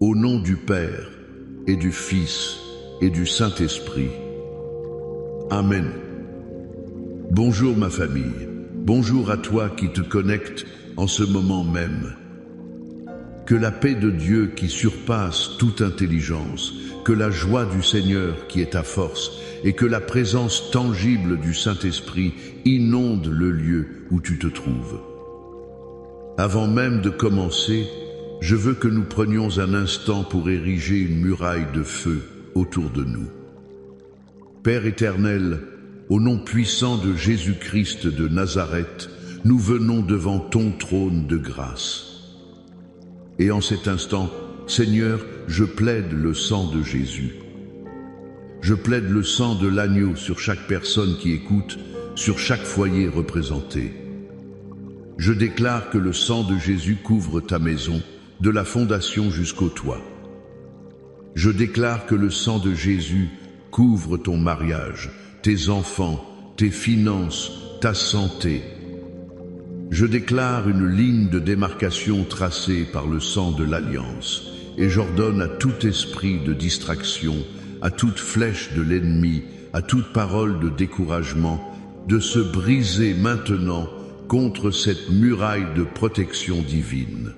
Au nom du Père, et du Fils, et du Saint-Esprit. Amen. Bonjour ma famille, bonjour à toi qui te connectes en ce moment même. Que la paix de Dieu qui surpasse toute intelligence, que la joie du Seigneur qui est ta force, et que la présence tangible du Saint-Esprit inonde le lieu où tu te trouves. Avant même de commencer, je veux que nous prenions un instant pour ériger une muraille de feu autour de nous. Père éternel, au nom puissant de Jésus-Christ de Nazareth, nous venons devant ton trône de grâce. Et en cet instant, Seigneur, je plaide le sang de Jésus. Je plaide le sang de l'agneau sur chaque personne qui écoute, sur chaque foyer représenté. Je déclare que le sang de Jésus couvre ta maison, de la fondation jusqu'au toit. Je déclare que le sang de Jésus couvre ton mariage, tes enfants, tes finances, ta santé. Je déclare une ligne de démarcation tracée par le sang de l'Alliance, et j'ordonne à tout esprit de distraction, à toute flèche de l'ennemi, à toute parole de découragement, de se briser maintenant contre cette muraille de protection divine.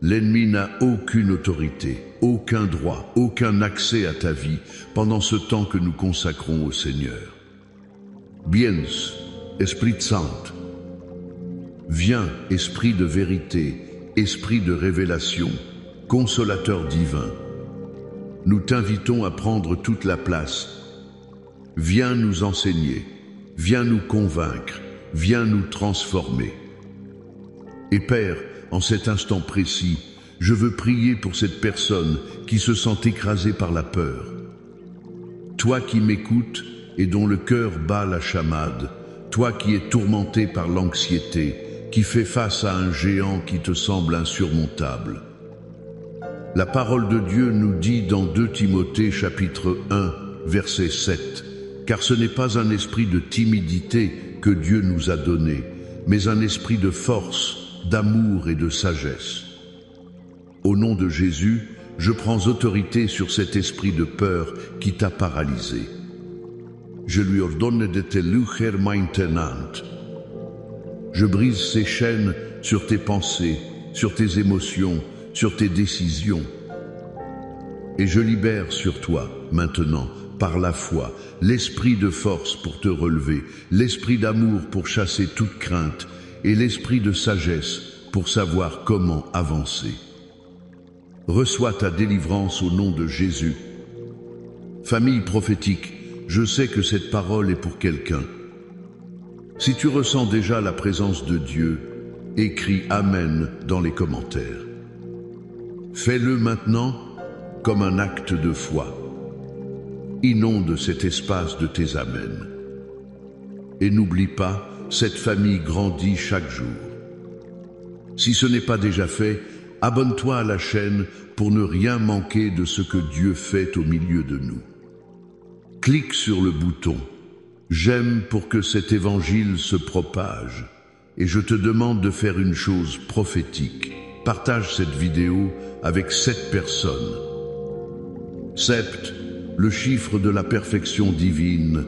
L'ennemi n'a aucune autorité, aucun droit, aucun accès à ta vie pendant ce temps que nous consacrons au Seigneur. Viens, Esprit Saint. Viens, Esprit de vérité, Esprit de révélation, consolateur divin. Nous t'invitons à prendre toute la place. Viens nous enseigner, viens nous convaincre, viens nous transformer. Et Père, en cet instant précis, je veux prier pour cette personne qui se sent écrasée par la peur. Toi qui m'écoutes et dont le cœur bat la chamade, toi qui es tourmenté par l'anxiété, qui fait face à un géant qui te semble insurmontable. La parole de Dieu nous dit dans 2 Timothée chapitre 1, verset 7, « Car ce n'est pas un esprit de timidité que Dieu nous a donné, mais un esprit de force, d'amour et de sagesse. » Au nom de Jésus, je prends autorité sur cet esprit de peur qui t'a paralysé. Je lui ordonne de te lucher maintenant. Je brise ces chaînes sur tes pensées, sur tes émotions, sur tes décisions. Et je libère sur toi, maintenant, par la foi, l'esprit de force pour te relever, l'esprit d'amour pour chasser toute crainte, et l'esprit de sagesse pour savoir comment avancer. Reçois ta délivrance au nom de Jésus. Famille prophétique, je sais que cette parole est pour quelqu'un. Si tu ressens déjà la présence de Dieu, écris Amen dans les commentaires. Fais-le maintenant comme un acte de foi. Inonde cet espace de tes Amen. Et n'oublie pas, cette famille grandit chaque jour. Si ce n'est pas déjà fait, abonne-toi à la chaîne pour ne rien manquer de ce que Dieu fait au milieu de nous. Clique sur le bouton « J'aime » pour que cet évangile se propage. Et je te demande de faire une chose prophétique. Partage cette vidéo avec 7 personnes. 7, le chiffre de la perfection divine.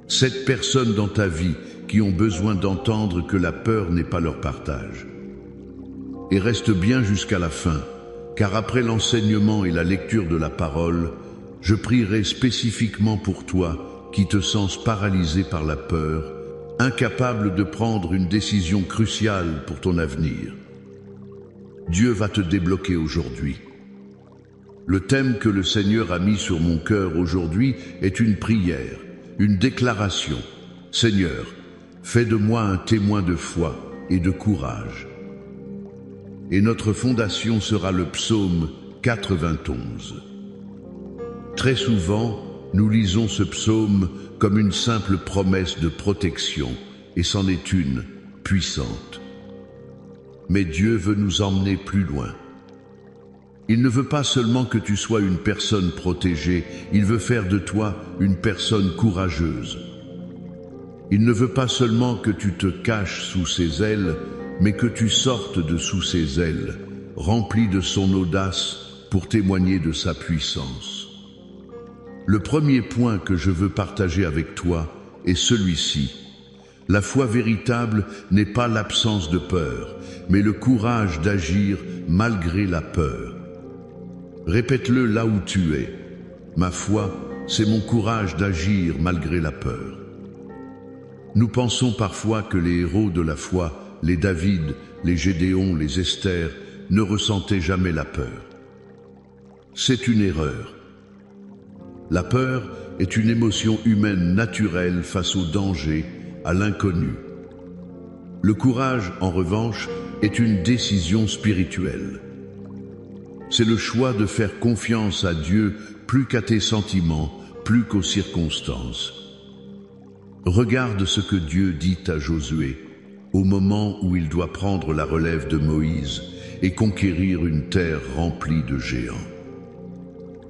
7 personnes dans ta vie qui ont besoin d'entendre que la peur n'est pas leur partage. Et reste bien jusqu'à la fin, car après l'enseignement et la lecture de la parole, je prierai spécifiquement pour toi qui te sens paralysé par la peur, incapable de prendre une décision cruciale pour ton avenir. Dieu va te débloquer aujourd'hui. Le thème que le Seigneur a mis sur mon cœur aujourd'hui est une prière, une déclaration. Seigneur, fais de moi un témoin de foi et de courage. Et notre fondation sera le psaume 91. Très souvent, nous lisons ce psaume comme une simple promesse de protection, et c'en est une puissante. Mais Dieu veut nous emmener plus loin. Il ne veut pas seulement que tu sois une personne protégée, il veut faire de toi une personne courageuse. Il ne veut pas seulement que tu te caches sous ses ailes, mais que tu sortes de sous ses ailes, rempli de son audace pour témoigner de sa puissance. Le premier point que je veux partager avec toi est celui-ci. La foi véritable n'est pas l'absence de peur, mais le courage d'agir malgré la peur. Répète-le là où tu es. Ma foi, c'est mon courage d'agir malgré la peur. Nous pensons parfois que les héros de la foi, les David, les Gédéon, les Esther, ne ressentaient jamais la peur. C'est une erreur. La peur est une émotion humaine naturelle face au danger, à l'inconnu. Le courage, en revanche, est une décision spirituelle. C'est le choix de faire confiance à Dieu plus qu'à tes sentiments, plus qu'aux circonstances. Regarde ce que Dieu dit à Josué au moment où il doit prendre la relève de Moïse et conquérir une terre remplie de géants.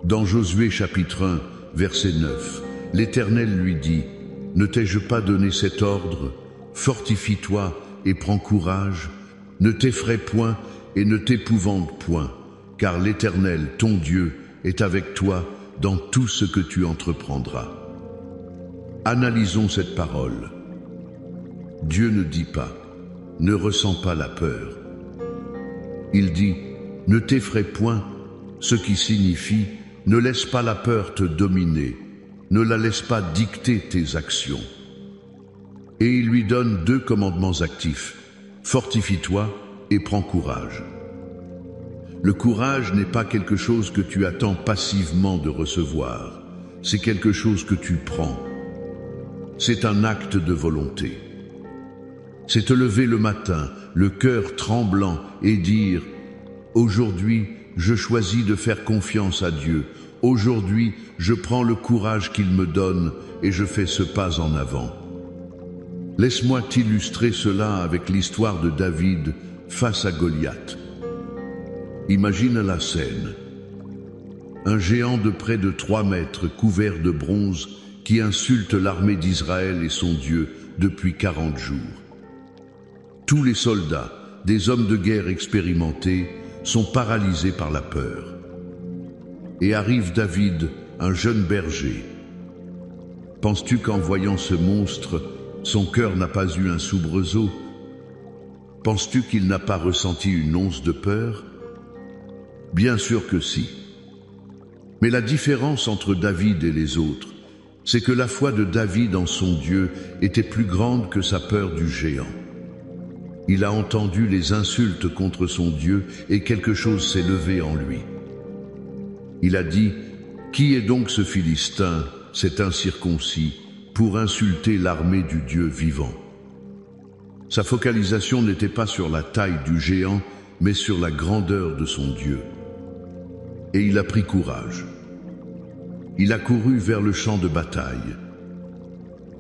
Dans Josué chapitre 1, verset 9, l'Éternel lui dit: « Ne t'ai-je pas donné cet ordre? Fortifie-toi et prends courage. Ne t'effraie point et ne t'épouvante point, car l'Éternel, ton Dieu, est avec toi dans tout ce que tu entreprendras. » Analysons cette parole. Dieu ne dit pas « Ne ressens pas la peur ». Il dit « Ne t'effraie point », ce qui signifie « Ne laisse pas la peur te dominer, ne la laisse pas dicter tes actions ». Et il lui donne 2 commandements actifs, « Fortifie-toi et prends courage ». Le courage n'est pas quelque chose que tu attends passivement de recevoir, c'est quelque chose que tu prends. C'est un acte de volonté. C'est te lever le matin, le cœur tremblant, et dire « Aujourd'hui, je choisis de faire confiance à Dieu. Aujourd'hui, je prends le courage qu'il me donne et je fais ce pas en avant. » Laisse-moi t'illustrer cela avec l'histoire de David face à Goliath. Imagine la scène. Un géant de près de 3 mètres couvert de bronze qui insulte l'armée d'Israël et son Dieu depuis 40 jours. Tous les soldats, des hommes de guerre expérimentés, sont paralysés par la peur. Et arrive David, un jeune berger. Penses-tu qu'en voyant ce monstre, son cœur n'a pas eu un soubresaut? Penses-tu qu'il n'a pas ressenti une once de peur? Bien sûr que si. Mais la différence entre David et les autres, c'est que la foi de David en son Dieu était plus grande que sa peur du géant. Il a entendu les insultes contre son Dieu et quelque chose s'est levé en lui. Il a dit « Qui est donc ce Philistin, cet incirconcis, pour insulter l'armée du Dieu vivant ?» Sa focalisation n'était pas sur la taille du géant, mais sur la grandeur de son Dieu. Et il a pris courage. Il a couru vers le champ de bataille.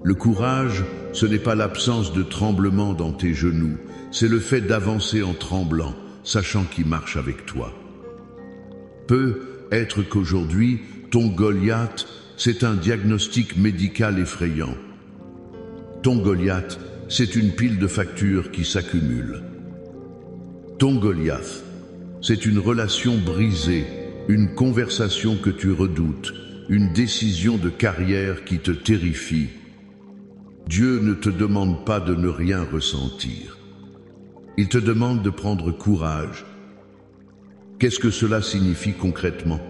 Le courage, ce n'est pas l'absence de tremblement dans tes genoux, c'est le fait d'avancer en tremblant, sachant qu'il marche avec toi. Peut être qu'aujourd'hui, ton Goliath, c'est un diagnostic médical effrayant. Ton Goliath, c'est une pile de factures qui s'accumulent. Ton Goliath, c'est une relation brisée, une conversation que tu redoutes, une décision de carrière qui te terrifie. Dieu ne te demande pas de ne rien ressentir. Il te demande de prendre courage. Qu'est-ce que cela signifie concrètement?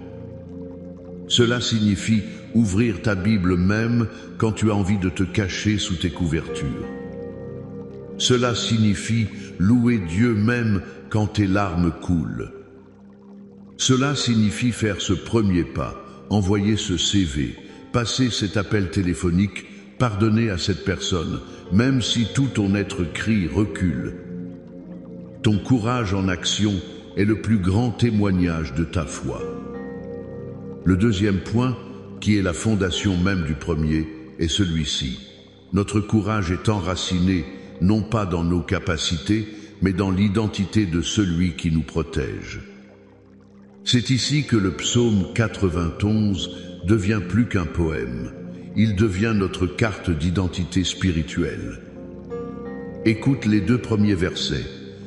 Cela signifie ouvrir ta Bible même quand tu as envie de te cacher sous tes couvertures. Cela signifie louer Dieu même quand tes larmes coulent. Cela signifie faire ce premier pas, envoyer ce CV, passer cet appel téléphonique, pardonner à cette personne, même si tout ton être crie « recule ». Ton courage en action est le plus grand témoignage de ta foi. Le deuxième point, qui est la fondation même du premier, est celui-ci. Notre courage est enraciné, non pas dans nos capacités, mais dans l'identité de celui qui nous protège. C'est ici que le psaume 91 devient plus qu'un poème. Il devient notre carte d'identité spirituelle. Écoute les 2 premiers versets.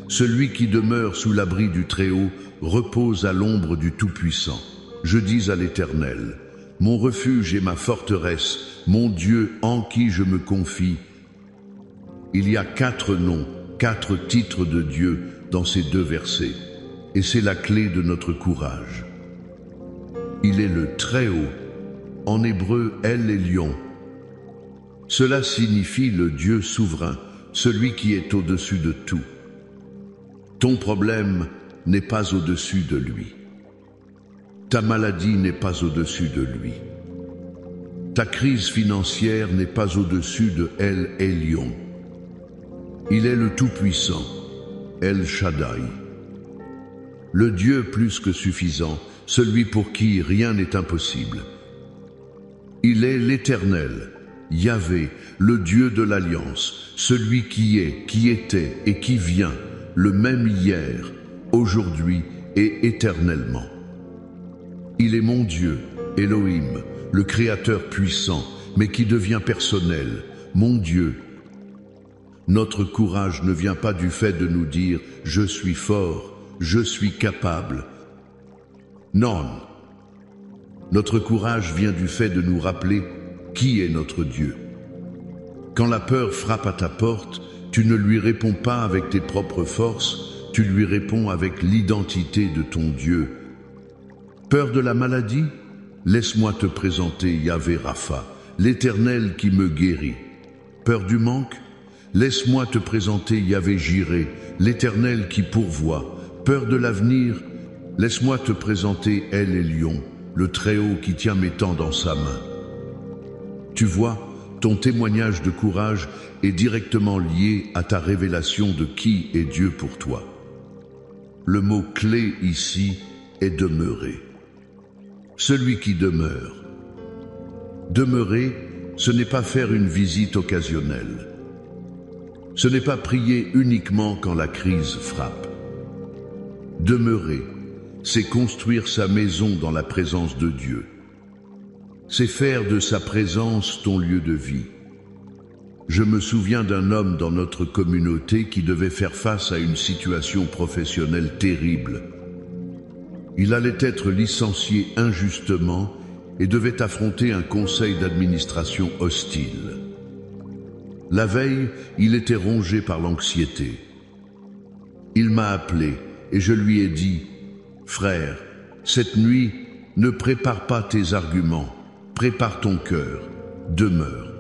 Celui qui demeure sous l'abri du Très-Haut repose à l'ombre du Tout-Puissant. Je dis à l'Éternel, mon refuge et ma forteresse, mon Dieu en qui je me confie. Il y a 4 noms, 4 titres de Dieu dans ces 2 versets, et c'est la clé de notre courage. Il est le Très-Haut, en hébreu El Elyon. Cela signifie le Dieu souverain, celui qui est au-dessus de tout. Ton problème n'est pas au-dessus de lui. Ta maladie n'est pas au-dessus de lui. Ta crise financière n'est pas au-dessus de El Elyon. Il est le Tout-Puissant, El Shaddai. Le Dieu plus que suffisant, celui pour qui rien n'est impossible. Il est l'Éternel, Yahvé, le Dieu de l'Alliance, celui qui est, qui était et qui vient, le même hier, aujourd'hui et éternellement. Il est mon Dieu, Elohim, le Créateur puissant, mais qui devient personnel, mon Dieu. Notre courage ne vient pas du fait de nous dire « je suis fort, je suis capable ». Non. Notre courage vient du fait de nous rappeler qui est notre Dieu. Quand la peur frappe à ta porte, tu ne lui réponds pas avec tes propres forces, tu lui réponds avec l'identité de ton Dieu. Peur de la maladie? Laisse-moi te présenter Yahvé Rapha, l'Éternel qui me guérit. Peur du manque? Laisse-moi te présenter Yahvé Jiré, l'Éternel qui pourvoit. Peur de l'avenir? Laisse-moi te présenter El Elyon, le Très-Haut qui tient mes temps dans sa main. Tu vois, ton témoignage de courage est directement lié à ta révélation de qui est Dieu pour toi. Le mot clé ici est demeurer. Celui qui demeure. Demeurer, ce n'est pas faire une visite occasionnelle. Ce n'est pas prier uniquement quand la crise frappe. Demeurer, c'est construire sa maison dans la présence de Dieu. C'est faire de sa présence ton lieu de vie. Je me souviens d'un homme dans notre communauté qui devait faire face à une situation professionnelle terrible. Il allait être licencié injustement et devait affronter un conseil d'administration hostile. La veille, il était rongé par l'anxiété. Il m'a appelé et je lui ai dit « Frère, cette nuit, ne prépare pas tes arguments, prépare ton cœur, demeure. »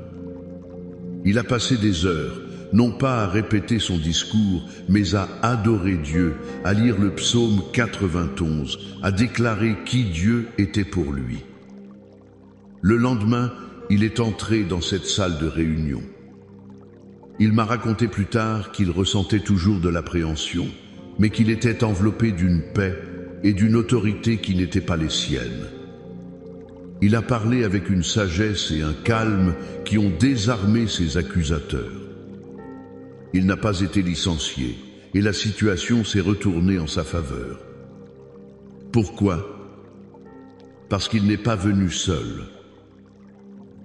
Il a passé des heures, non pas à répéter son discours, mais à adorer Dieu, à lire le psaume 91, à déclarer qui Dieu était pour lui. Le lendemain, il est entré dans cette salle de réunion. Il m'a raconté plus tard qu'il ressentait toujours de l'appréhension, mais qu'il était enveloppé d'une paix et d'une autorité qui n'étaient pas les siennes. Il a parlé avec une sagesse et un calme qui ont désarmé ses accusateurs. Il n'a pas été licencié et la situation s'est retournée en sa faveur. Pourquoi? Parce qu'il n'est pas venu seul.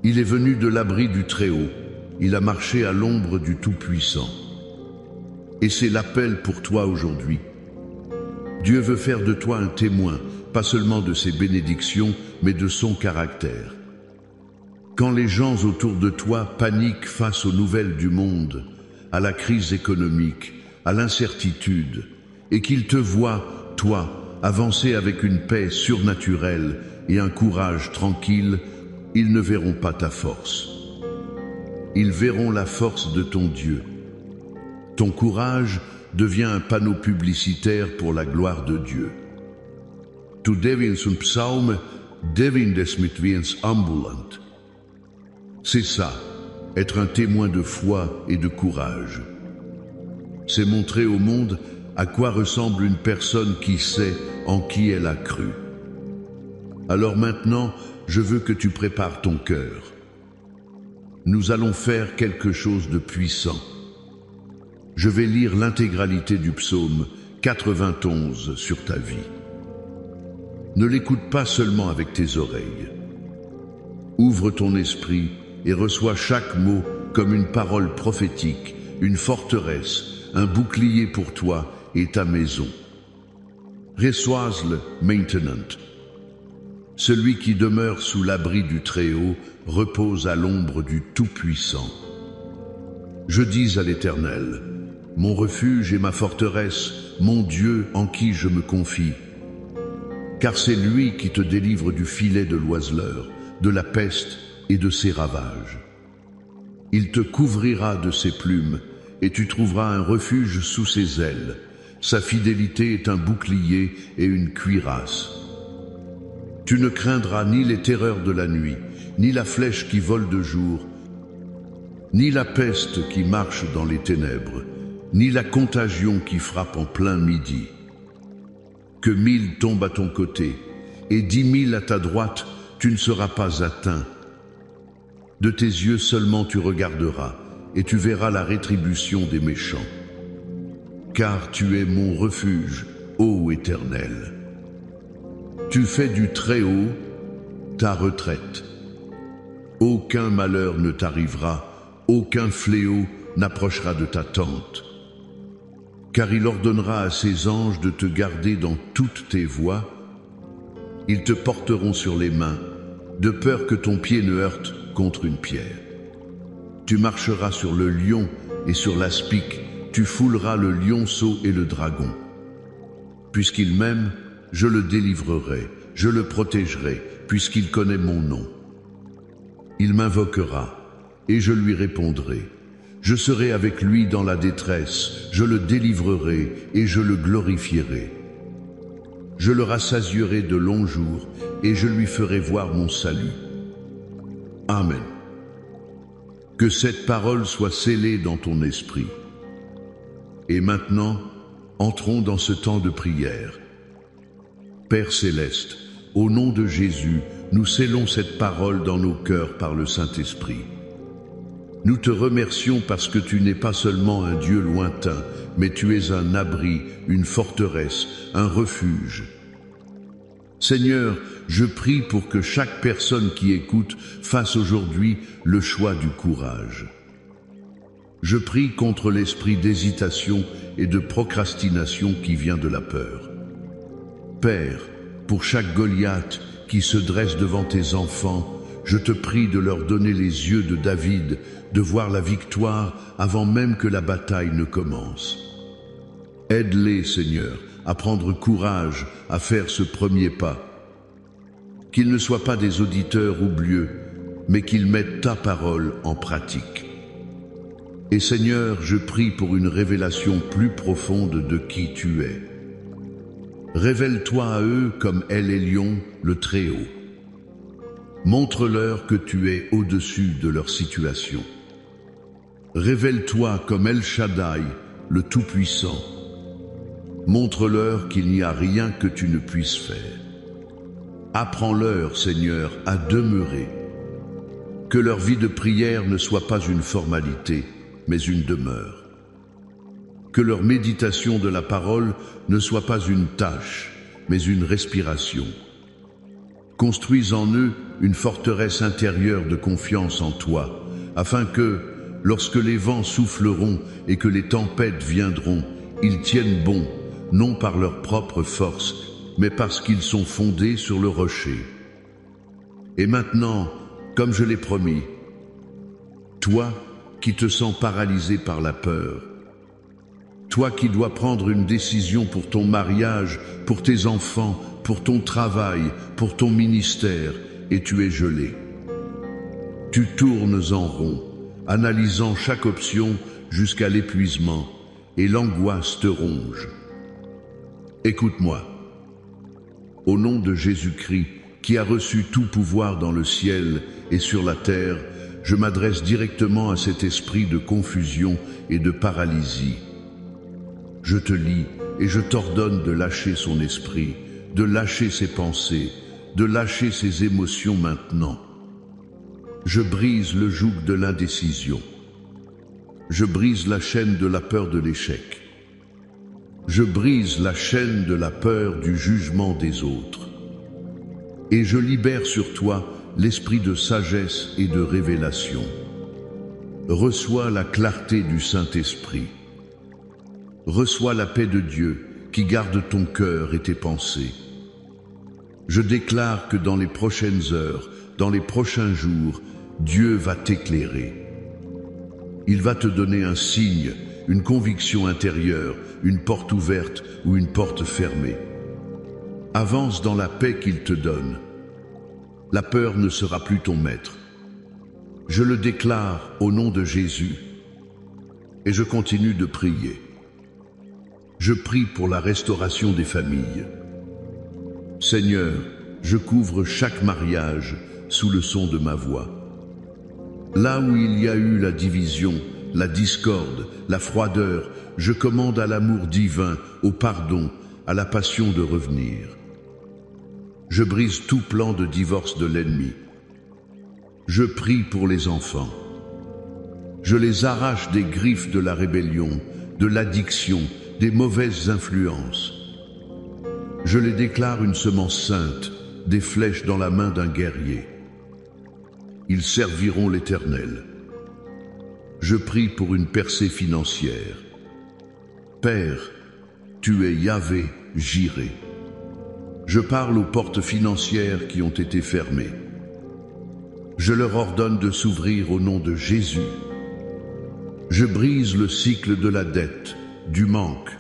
Il est venu de l'abri du Très-Haut. Il a marché à l'ombre du Tout-Puissant. Et c'est l'appel pour toi aujourd'hui. Dieu veut faire de toi un témoin, pas seulement de ses bénédictions, mais de son caractère. Quand les gens autour de toi paniquent face aux nouvelles du monde, à la crise économique, à l'incertitude, et qu'ils te voient, toi, avancer avec une paix surnaturelle et un courage tranquille, ils ne verront pas ta force. Ils verront la force de ton Dieu. Ton courage devient un panneau publicitaire pour la gloire de Dieu. Tu devins un psaume, devin des mitviens ambulant. C'est ça, être un témoin de foi et de courage. C'est montrer au monde à quoi ressemble une personne qui sait en qui elle a cru. Alors maintenant, je veux que tu prépares ton cœur. Nous allons faire quelque chose de puissant. Je vais lire l'intégralité du psaume 91 sur ta vie. Ne l'écoute pas seulement avec tes oreilles. Ouvre ton esprit et reçois chaque mot comme une parole prophétique, une forteresse, un bouclier pour toi et ta maison. Reçois-le maintenant. Celui qui demeure sous l'abri du Très-Haut repose à l'ombre du Tout-Puissant. Je dis à l'Éternel, mon refuge et ma forteresse, mon Dieu en qui je me confie. Car c'est lui qui te délivre du filet de l'oiseleur, de la peste et de ses ravages. Il te couvrira de ses plumes, et tu trouveras un refuge sous ses ailes. Sa fidélité est un bouclier et une cuirasse. Tu ne craindras ni les terreurs de la nuit, ni la flèche qui vole de jour, ni la peste qui marche dans les ténèbres, ni la contagion qui frappe en plein midi. Que 1000 tombent à ton côté, et 10 000 à ta droite, tu ne seras pas atteint. De tes yeux seulement tu regarderas, et tu verras la rétribution des méchants. Car tu es mon refuge, ô Éternel. Tu fais du Très-Haut ta retraite. Aucun malheur ne t'arrivera, aucun fléau n'approchera de ta tente. Car il ordonnera à ses anges de te garder dans toutes tes voies. Ils te porteront sur les mains, de peur que ton pied ne heurte contre une pierre. Tu marcheras sur le lion et sur l'aspic, tu fouleras le lionceau et le dragon. Puisqu'il m'aime, je le délivrerai, je le protégerai, puisqu'il connaît mon nom. Il m'invoquera, et je lui répondrai. Je serai avec lui dans la détresse, je le délivrerai et je le glorifierai. Je le rassasierai de longs jours, et je lui ferai voir mon salut. Amen. Que cette parole soit scellée dans ton esprit. Et maintenant, entrons dans ce temps de prière. Père céleste, au nom de Jésus, nous scellons cette parole dans nos cœurs par le Saint-Esprit. Nous te remercions parce que tu n'es pas seulement un Dieu lointain, mais tu es un abri, une forteresse, un refuge. Seigneur, je prie pour que chaque personne qui écoute fasse aujourd'hui le choix du courage. Je prie contre l'esprit d'hésitation et de procrastination qui vient de la peur. Père, pour chaque Goliath qui se dresse devant tes enfants, je te prie de leur donner les yeux de David, de voir la victoire avant même que la bataille ne commence. Aide-les, Seigneur, à prendre courage, à faire ce premier pas. Qu'ils ne soient pas des auditeurs oublieux, mais qu'ils mettent ta parole en pratique. Et Seigneur, je prie pour une révélation plus profonde de qui tu es. Révèle-toi à eux comme El Elyon, le Très-Haut. Montre-leur que tu es au-dessus de leur situation. Révèle-toi comme El Shaddai, le Tout-Puissant. Montre-leur qu'il n'y a rien que tu ne puisses faire. Apprends-leur, Seigneur, à demeurer. Que leur vie de prière ne soit pas une formalité, mais une demeure. Que leur méditation de la parole ne soit pas une tâche, mais une respiration. Construis en eux une forteresse intérieure de confiance en toi, afin que, lorsque les vents souffleront et que les tempêtes viendront, ils tiennent bon, non par leur propre force, mais parce qu'ils sont fondés sur le rocher. Et maintenant, comme je l'ai promis, toi qui te sens paralysé par la peur, toi qui dois prendre une décision pour ton mariage, pour tes enfants, pour ton travail, pour ton ministère, et tu es gelé. Tu tournes en rond, analysant chaque option jusqu'à l'épuisement, et l'angoisse te ronge. Écoute-moi. Au nom de Jésus-Christ, qui a reçu tout pouvoir dans le ciel et sur la terre, je m'adresse directement à cet esprit de confusion et de paralysie. Je te lis et je t'ordonne de lâcher son esprit, de lâcher ses pensées, de lâcher ses émotions maintenant. Je brise le joug de l'indécision. Je brise la chaîne de la peur de l'échec. Je brise la chaîne de la peur du jugement des autres. Et je libère sur toi l'esprit de sagesse et de révélation. Reçois la clarté du Saint-Esprit. Reçois la paix de Dieu qui garde ton cœur et tes pensées. Je déclare que dans les prochaines heures, dans les prochains jours, Dieu va t'éclairer. Il va te donner un signe, une conviction intérieure, une porte ouverte ou une porte fermée. Avance dans la paix qu'il te donne. La peur ne sera plus ton maître. Je le déclare au nom de Jésus et je continue de prier. Je prie pour la restauration des familles. Seigneur, je couvre chaque mariage sous le son de ma voix. Là où il y a eu la division, la discorde, la froideur, je commande à l'amour divin, au pardon, à la passion de revenir. Je brise tout plan de divorce de l'ennemi. Je prie pour les enfants. Je les arrache des griffes de la rébellion, de l'addiction, des mauvaises influences. Je les déclare une semence sainte, des flèches dans la main d'un guerrier. Ils serviront l'Éternel. Je prie pour une percée financière. Père, tu es Yahvé, Jiré. Je parle aux portes financières qui ont été fermées. Je leur ordonne de s'ouvrir au nom de Jésus. Je brise le cycle de la dette, du manque,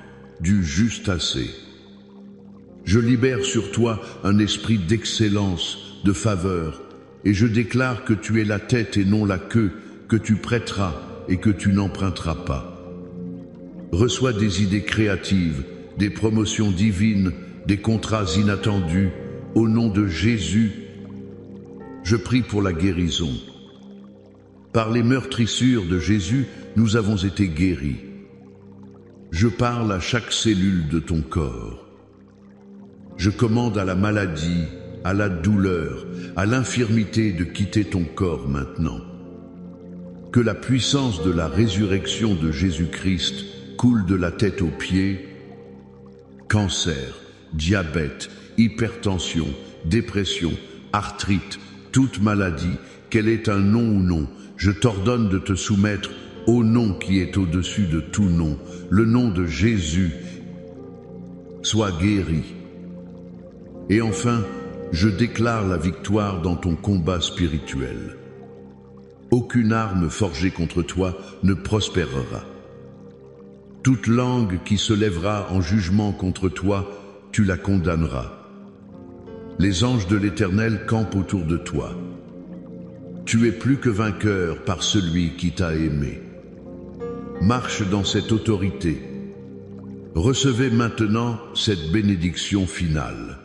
du juste assez. Je libère sur toi un esprit d'excellence, de faveur, et je déclare que tu es la tête et non la queue, que tu prêteras et que tu n'emprunteras pas. Reçois des idées créatives, des promotions divines, des contrats inattendus. Au nom de Jésus, je prie pour la guérison. Par les meurtrissures de Jésus, nous avons été guéris. Je parle à chaque cellule de ton corps. Je commande à la maladie, à la douleur, à l'infirmité de quitter ton corps maintenant. Que la puissance de la résurrection de Jésus-Christ coule de la tête aux pieds. Cancer, diabète, hypertension, dépression, arthrite, toute maladie, qu'elle ait un nom ou non, je t'ordonne de te soumettre au nom qui est au-dessus de tout nom, le nom de Jésus. Sois guéri. Et enfin, je déclare la victoire dans ton combat spirituel. Aucune arme forgée contre toi ne prospérera. Toute langue qui se lèvera en jugement contre toi, tu la condamneras. Les anges de l'Éternel campent autour de toi. Tu es plus que vainqueur par celui qui t'a aimé. Marche dans cette autorité. Recevez maintenant cette bénédiction finale.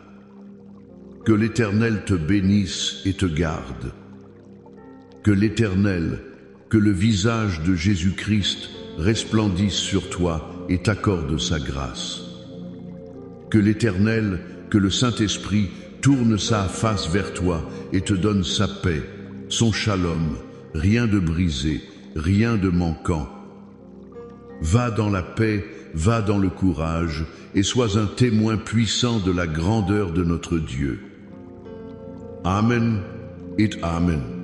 Que l'Éternel te bénisse et te garde. Que l'Éternel, que le visage de Jésus-Christ resplendisse sur toi et t'accorde sa grâce. Que l'Éternel, que le Saint-Esprit tourne sa face vers toi et te donne sa paix, son shalom, rien de brisé, rien de manquant. Va dans la paix, va dans le courage et sois un témoin puissant de la grandeur de notre Dieu. Amen et Amen.